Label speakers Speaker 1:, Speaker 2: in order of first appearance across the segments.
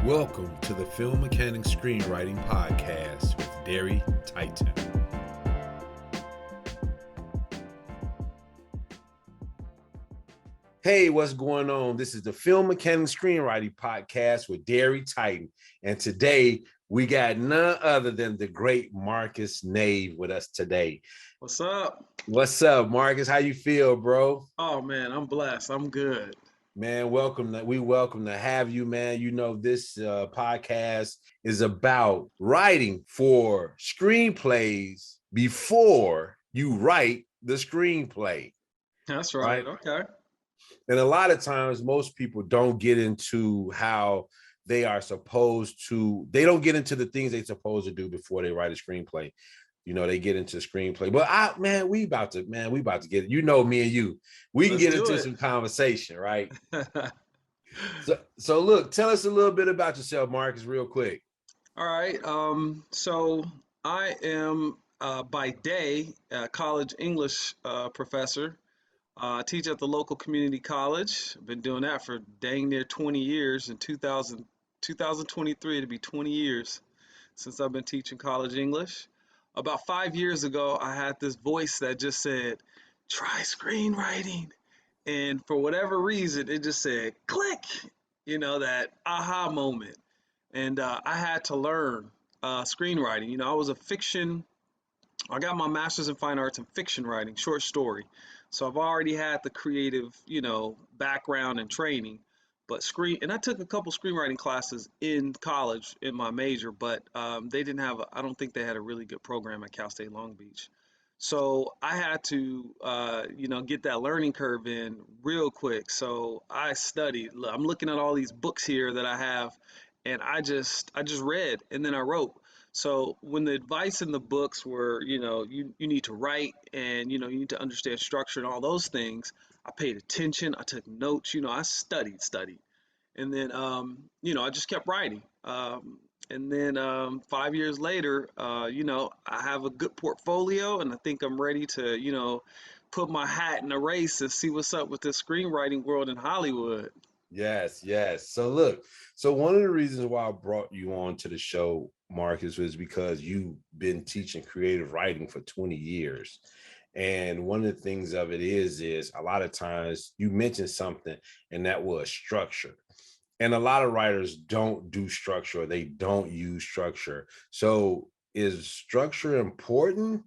Speaker 1: Welcome to the Film Mechanic Screenwriting Podcast with Derry Titan. Hey, what's going on? This is the Film Mechanic Screenwriting Podcast with Derry Titan. And today we got none other than the great Marquis Nave with us today.
Speaker 2: What's up?
Speaker 1: What's up, Marcus? How you feel, bro?
Speaker 2: Oh, man, I'm blessed. I'm good.
Speaker 1: Man, welcome. We welcome to have you, man. You know, this podcast is about writing for screenplays before you write the screenplay.
Speaker 2: That's right. Okay.
Speaker 1: And a lot of times, most people don't get into how they are supposed to. They don't get into the things they're supposed to do before they write a screenplay. You know, they get into screenplay. But we about to get it. You know, me and you, we can get into some conversation, right? So look, tell us a little bit about yourself, Marcus, real quick.
Speaker 2: All right. So I am by day a college English professor. I teach at the local community college. I've been doing that for dang near 20 years. In 2023, it'll be 20 years since I've been teaching college English. About 5 years ago, I had this voice that just said, try screenwriting. And for whatever reason, it just said, click, you know, that aha moment. And I had to learn screenwriting. You know, I got my master's in fine arts in fiction writing, short story. So I've already had the creative, you know, background and training. But and I took a couple screenwriting classes in college in my major, but they didn't have, I don't think they had a really good program at Cal State Long Beach. So I had to, you know, get that learning curve in real quick. So I studied. I'm looking at all these books here that I have, and I just read and then I wrote. So when the advice in the books were, you know, you need to write and, you know, you need to understand structure and all those things, I paid attention. I took notes. You know, I studied. And then, you know, I just kept writing. And then 5 years later, you know, I have a good portfolio and I think I'm ready to, you know, put my hat in a race and see what's up with the screenwriting world in Hollywood.
Speaker 1: Yes. So look, one of the reasons why I brought you on to the show, Marcus, was because you've been teaching creative writing for 20 years. And one of the things of it is a lot of times you mentioned something, and that was structure. And a lot of writers don't do structure, or they don't use structure. So is structure important?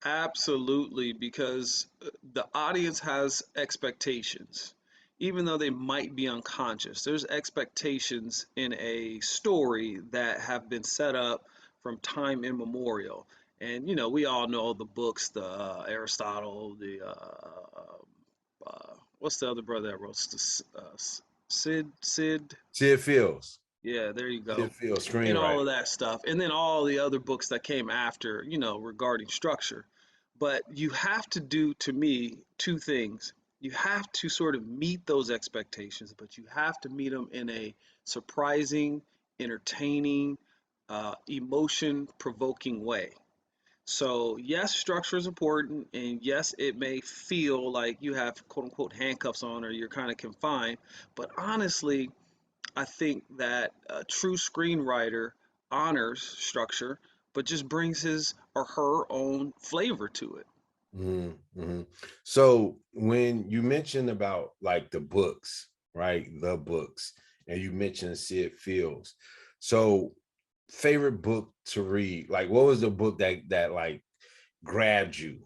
Speaker 2: Absolutely, because the audience has expectations. Even though they might be unconscious, there's expectations in a story that have been set up from time immemorial. And, you know, we all know the books, the Aristotle, the, what's the other brother that wrote this?
Speaker 1: Sid Fields.
Speaker 2: Yeah, there you go.
Speaker 1: Sid Fields,
Speaker 2: And all
Speaker 1: screenwriter.
Speaker 2: of that stuff. And then all the other books that came after, you know, regarding structure. But you have to do, to me, two things. You have to sort of meet those expectations, but you have to meet them in a surprising, entertaining, emotion-provoking way. So, yes, structure is important, and yes, it may feel like you have quote unquote handcuffs on or you're kind of confined. But honestly, I think that a true screenwriter honors structure, but just brings his or her own flavor to it.
Speaker 1: Mm-hmm. So when you mentioned about like the books, right? The books, and you mentioned Sid Fields. So favorite book to read, like what was the book that like grabbed you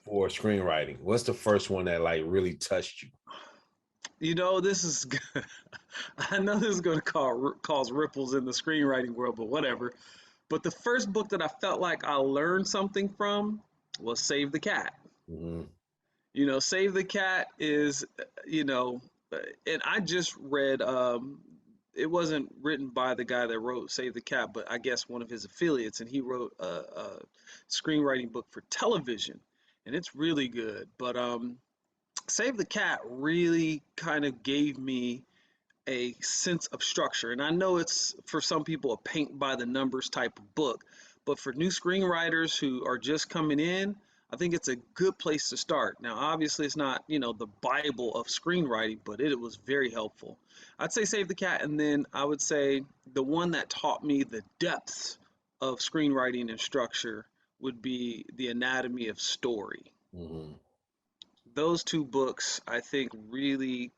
Speaker 1: for screenwriting? What's the first one that like really touched you?
Speaker 2: You know, this is, I know this is going to cause ripples in the screenwriting world, but whatever. But the first book that I felt like I learned something from was Save the Cat.
Speaker 1: Mm-hmm.
Speaker 2: You know, Save the Cat is, you know, and I just read, it wasn't written by the guy that wrote Save the Cat, but I guess one of his affiliates, and he wrote a screenwriting book for television, and it's really good. But Save the Cat really kind of gave me a sense of structure. And I know it's for some people a paint by the numbers type of book, but for new screenwriters who are just coming in, I think it's a good place to start. Now, obviously, it's not, the Bible of screenwriting, but it was very helpful. I'd say Save the Cat, and then I would say the one that taught me the depths of screenwriting and structure would be The Anatomy of Story.
Speaker 1: Hmm.
Speaker 2: Those two books, I think, really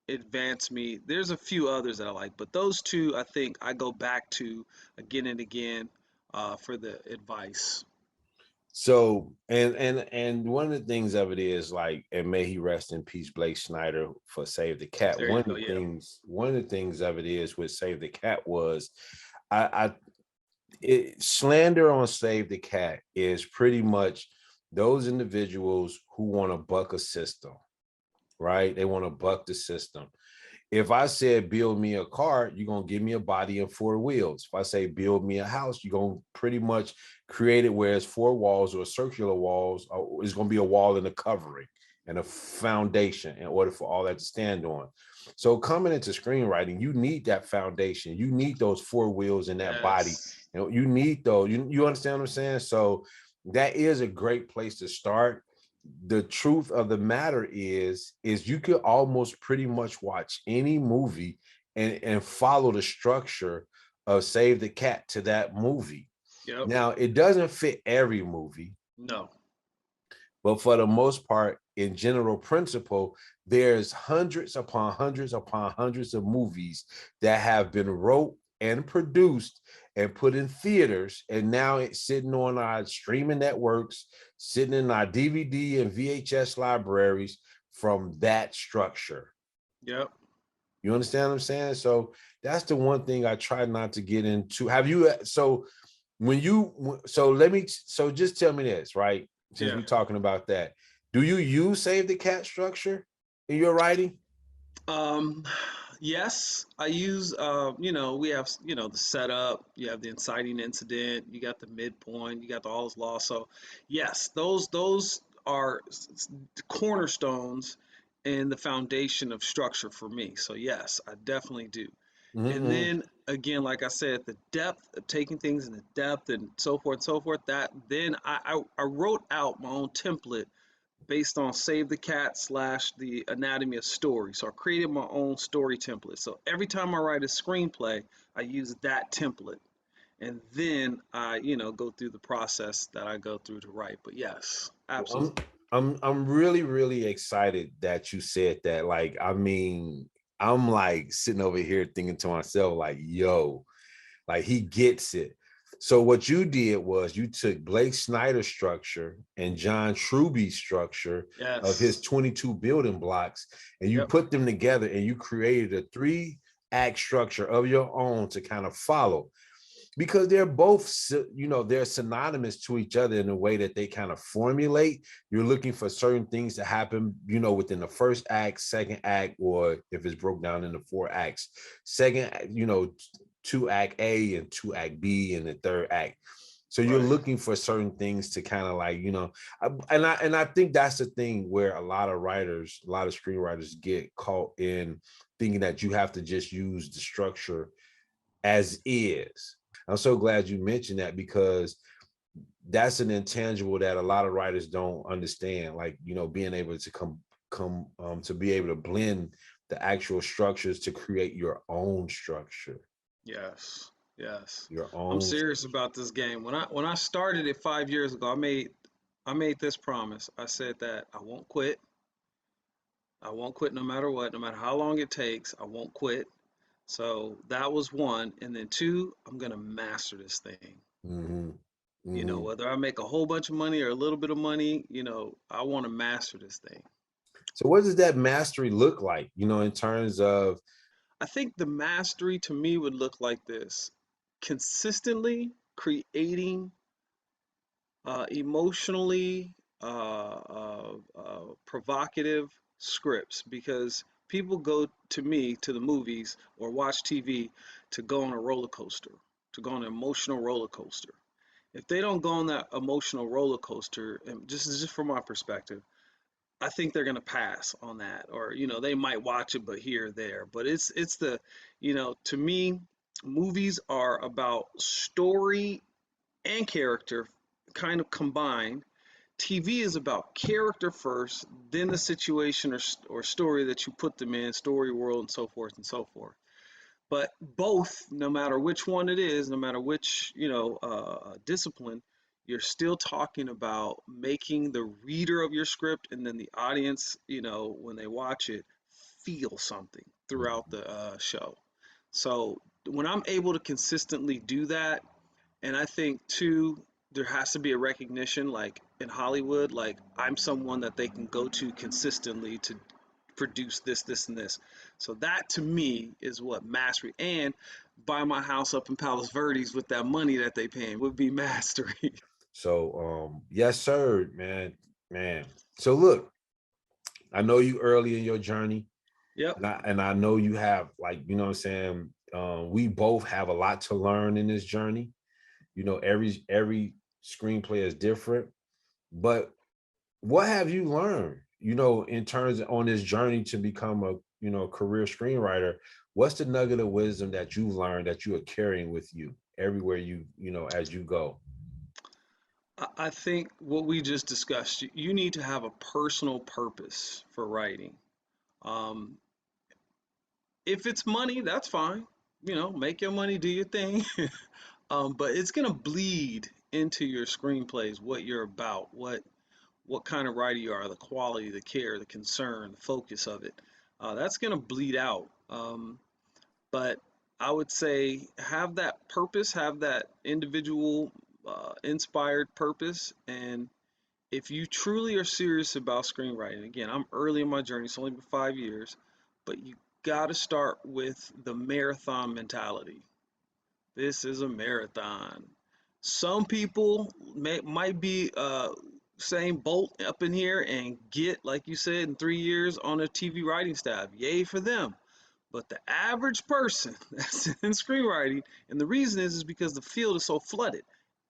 Speaker 2: advanced me. There's a few others that I like, but those two, I think, I go back to again and again for the advice.
Speaker 1: So and one of the things of it is like, and may he rest in peace, Blake Snyder for Save the Cat.
Speaker 2: There you go. Yeah.
Speaker 1: One of the things of it is with Save the Cat was I slander on Save the Cat is pretty much those individuals who want to buck a system, right? They want to buck the system. If I said build me a car, you're gonna give me a body and four wheels. If I say build me a house, you're gonna pretty much create it where it's four walls or circular walls, or it's gonna be a wall and a covering and a foundation in order for all that to stand on. So coming into screenwriting, you need that foundation. You need those four wheels in that body.
Speaker 2: Yes.
Speaker 1: You know, you need those. You understand what I'm saying? So that is a great place to start. The truth of the matter is you could almost pretty much watch any movie and follow the structure of Save the Cat to that movie.
Speaker 2: Yep.
Speaker 1: Now it doesn't fit every movie,
Speaker 2: No.
Speaker 1: but for the most part, in general principle, there's hundreds of movies that have been wrote and produced and put in theaters, and now it's sitting on our streaming networks, sitting in our DVD and VHS libraries from that structure.
Speaker 2: Yep.
Speaker 1: You understand what I'm saying? So that's the one thing I try not to get into. Have you so when you so let me so just tell me this, right? Since
Speaker 2: Yeah.
Speaker 1: we're talking about that, do you use Save the Cat structure in your writing?
Speaker 2: Um, yes, I use, we have, the setup, you have the inciting incident, you got the midpoint, you got the all is lost. So, yes, those are cornerstones and the foundation of structure for me. So, yes, I definitely do. And
Speaker 1: Mm-hmm.
Speaker 2: then again, like I said, the depth of taking things in the depth and so forth, that then I wrote out my own template based on Save the Cat slash the Anatomy of Story. So I created my own story template. So every time I write a screenplay, I use that template. And then I, go through the process that I go through to write. But yes,
Speaker 1: Well,
Speaker 2: absolutely.
Speaker 1: I'm really really excited that you said that. Like, I mean, I'm like sitting over here thinking to myself, like, yo, like he gets it. So what you did was you took Blake Snyder's structure and John Truby's structure of his
Speaker 2: Yes.
Speaker 1: 22 building blocks, and you
Speaker 2: Yep.
Speaker 1: put them together and you created a three-act structure of your own to kind of follow, because they're both, they're synonymous to each other in a way that they kind of formulate. You're looking for certain things to happen, within the first act, second act, or if it's broke down into four acts, second, two act A and two act B and the third act. So you're
Speaker 2: Right.
Speaker 1: looking for certain things to kind of like, and I think that's the thing where a lot of writers, a lot of screenwriters get caught in thinking that you have to just use the structure as is. I'm so glad you mentioned that, because that's an intangible that a lot of writers don't understand. Like, being able to come to be able to blend the actual structures to create your own structure,
Speaker 2: Yes. Yes.
Speaker 1: your
Speaker 2: I'm
Speaker 1: own.
Speaker 2: serious about this game. When I started it 5 years ago, I made this promise. I said that I won't quit. I won't quit no matter what, no matter how long it takes. I won't quit. So that was one. And then two, I'm going to master this thing.
Speaker 1: Mm-hmm, mm-hmm.
Speaker 2: Whether I make a whole bunch of money or a little bit of money, I want to master this thing.
Speaker 1: So what does that mastery look like, in terms of?
Speaker 2: I think the mastery to me would look like this: consistently creating emotionally provocative scripts, because people go to me to the movies or watch TV to go on a roller coaster, to go on an emotional roller coaster. If they don't go on that emotional roller coaster, and just from my perspective, I think they're gonna pass on that, or they might watch it, but here or there. But it's the, to me, movies are about story and character kind of combined, TV is about character first, then the situation or story that you put them in, story world, and so forth and so forth. But both, no matter which one it is, no matter which discipline, you're still talking about making the reader of your script and then the audience, when they watch it, feel something throughout
Speaker 1: Mhm.
Speaker 2: the show. So when I'm able to consistently do that, and I think too, there has to be a recognition, like in Hollywood, like I'm someone that they can go to consistently to produce this, this, and this. So that to me is what mastery. And buy my house up in Palos Verdes with that money that they paying would be mastery.
Speaker 1: So yes, sir, man. So look, I know you early in your journey,
Speaker 2: Yep.
Speaker 1: and I know you have, like, you know what I'm saying. We both have a lot to learn in this journey. Every screenplay is different, but what have you learned? In terms on this journey to become a career screenwriter. What's the nugget of wisdom that you've learned that you are carrying with you everywhere as you go?
Speaker 2: I think what we just discussed, you need to have a personal purpose for writing. Um, if it's money, that's fine. Make your money, do your thing. But it's gonna bleed into your screenplays, what you're about, what kind of writer you are, the quality, the care, the concern, the focus of it. That's gonna bleed out. But I would say have that purpose, have that individual inspired purpose, and if you truly are serious about screenwriting, again, I'm early in my journey, it's only been 5 years, but you got to start with the marathon mentality. This is a marathon. Some people might be saying bolt up in here and get, like you said, in 3 years on a TV writing staff. Yay for them. But the average person that's in screenwriting, and the reason is because the field is so flooded.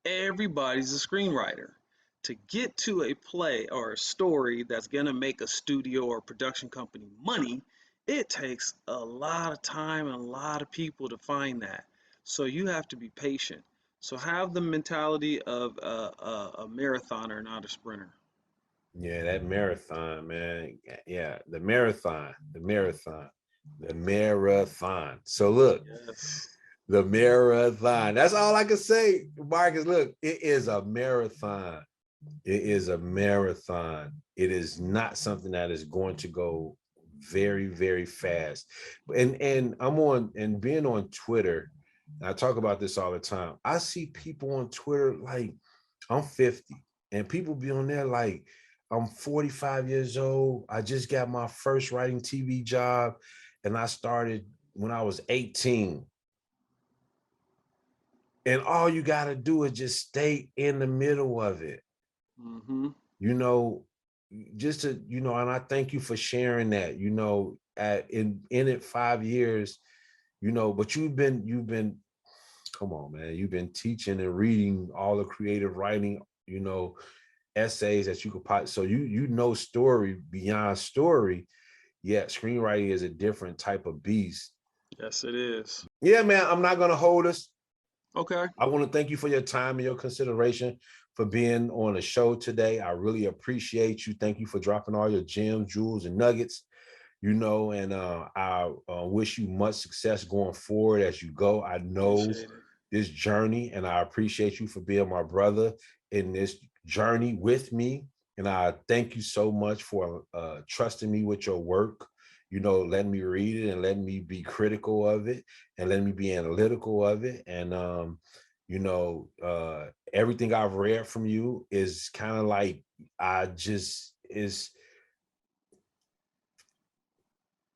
Speaker 2: Everybody's a screenwriter. To get to a play or a story that's gonna make a studio or production company money, it takes a lot of time and a lot of people to find that. So you have to be patient. So have the mentality of a marathoner, not a sprinter.
Speaker 1: Yeah, that marathon, man. Yeah, the marathon. So look,
Speaker 2: Yes.
Speaker 1: the marathon. That's all I can say, Marcus. Look, it is a marathon. It is a marathon. It is not something that is going to go very, very fast. And I'm on and being on Twitter, and I talk about this all the time. I see people on Twitter like I'm 50, and people be on there like I'm 45 years old. I just got my first writing TV job, and I started when I was 18. And all you got to do is just stay in the middle of it.
Speaker 2: Mm-hmm.
Speaker 1: you know, just to, and I thank you for sharing that, in it 5 years, but you've been, come on, man, you've been teaching and reading all the creative writing, essays that you could put. So story beyond story, yet screenwriting is a different type of beast.
Speaker 2: Yes, it is.
Speaker 1: Yeah, man, I'm not going to hold us.
Speaker 2: Okay.
Speaker 1: I want to thank you for your time and your consideration for being on the show today. I really appreciate you. Thank you for dropping all your gems, jewels, and nuggets. And I wish you much success going forward as you go. I know
Speaker 2: Appreciate it.
Speaker 1: this journey, and I appreciate you for being my brother in this journey with me. And I thank you so much for trusting me with your work. Letting me read it and letting me be critical of it and letting me be analytical of it. And everything I've read from you is kind of like I just is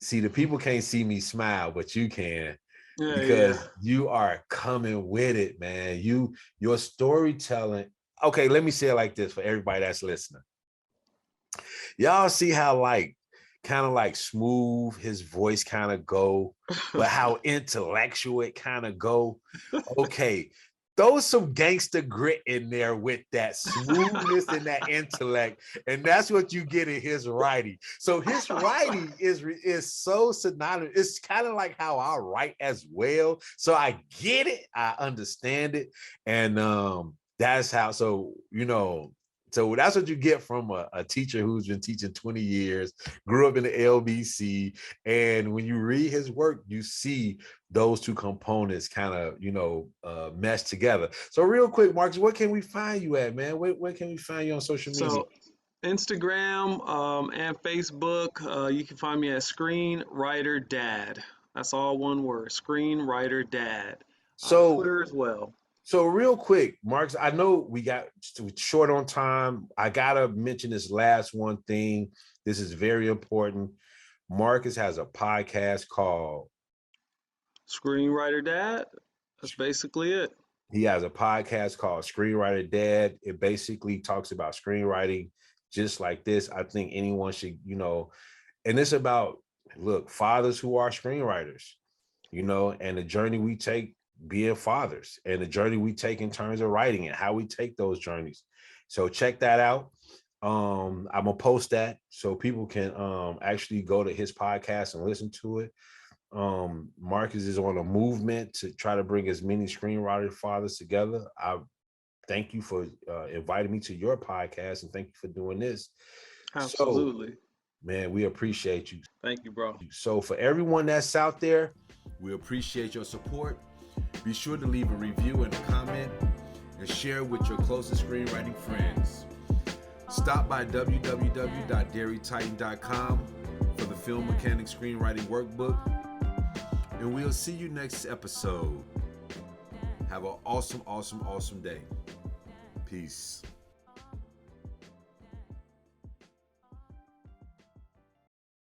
Speaker 1: see, the people can't see me smile, but you can,
Speaker 2: Yeah, yeah.
Speaker 1: because you are coming with it, man. Your storytelling. Okay, let me say it like this for everybody that's listening. Y'all see how kind of like smooth his voice kind of go, but how intellectual it kind of go. Okay, throw some gangster grit in there with that smoothness and that intellect, and that's what you get in his writing. So his writing is so synonymous. It's kind of like how I write as well. So I get it, I understand it, and that's how. So So that's what you get from a teacher who's been teaching 20 years, grew up in the LBC. And when you read his work, you see those two components kind of, mesh together. So real quick, Marcus, where can we find you at, man? Where can we find you on social media?
Speaker 2: So Instagram and Facebook, you can find me at ScreenwriterDad. That's all one word, ScreenwriterDad.
Speaker 1: So
Speaker 2: Twitter as well.
Speaker 1: So real quick, Marcus, I know we got short on time. I gotta mention this last one thing. This is very important. Marcus has a podcast called
Speaker 2: ScreenwriterDad. That's basically it.
Speaker 1: He has a podcast called ScreenwriterDad. It basically talks about screenwriting just like this. I think anyone should, and it's about, look, fathers who are screenwriters, and the journey we take being fathers and the journey we take in terms of writing and how we take those journeys. So check that out. I'm gonna post that so people can actually go to his podcast and listen to it. Marcus is on a movement to try to bring as many screenwriter fathers together. I thank you for inviting me to your podcast, and thank you for doing this.
Speaker 2: Absolutely.
Speaker 1: So, man, we appreciate you.
Speaker 2: Thank you, bro.
Speaker 1: So for everyone that's out there, we appreciate your support. Be sure to leave a review and a comment and share with your closest screenwriting friends. Stop by www.dairytitan.com for the Film Mechanics Screenwriting Workbook. And we'll see you next episode. Have an awesome, awesome, awesome day. Peace.